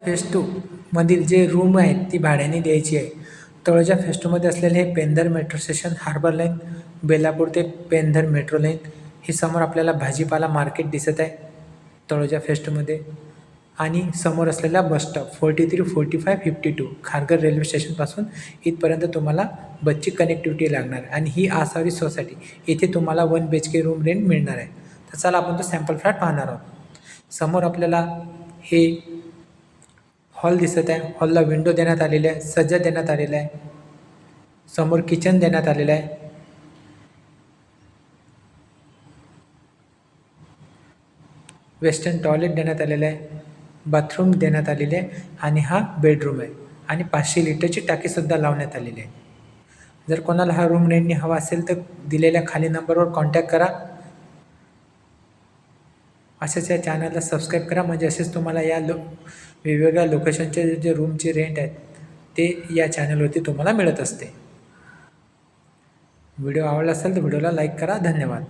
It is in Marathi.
फेज 2 मधील जे रूम आहेत ती भाड्याने द्यायची आहे. तळोजा फेज 2 मध्ये असलेले हे Pendhar metro station, harbour line, Belapur ते पेंधर मेट्रो लाईन, हे समोर आपल्याला भाजीपाला मार्केट दिसत आहे तळोजा फेज 2 मध्ये. आणि समोर असलेला बस स्टॉप 43, 45, 52 खारघर रेल्वे स्टेशनपासून इथपर्यंत तुम्हाला बसची कनेक्टिव्हिटी लागणार. आणि ही आसावरी सोसायटी, इथे तुम्हाला 1 BHK रूम रेंट मिळणार आहे. तर चला आपण तो सॅम्पल फ्लॅट पाहणार आहोत. समोर आपल्याला हे हॉल दिसत आहे. हॉलला विंडो देण्यात आलेली आहे, सज्जा देण्यात आलेला आहे. समोर किचन देण्यात आलेलं आहे. वेस्टर्न टॉयलेट देण्यात आलेलं आहे. बाथरूम देण्यात आलेले आहे. आणि हा बेडरूम आहे. आणि 500 लिटरची टाकीसुद्धा लावण्यात आलेली आहे. जर कोणाला हा रूम रेंटनी हवा असेल तर दिलेल्या खाली नंबरवर कॉन्टॅक्ट करा. असेच या चॅनलला सबस्क्राईब करा, म्हणजे असेच तुम्हाला या वेगवेगळ्या लोकेशनचे जे रूमचे रेंट आहेत ते या चॅनलवरती तुम्हाला मिळत असते. व्हिडिओ आवडला असेल तर व्हिडिओला लाईक करा. धन्यवाद.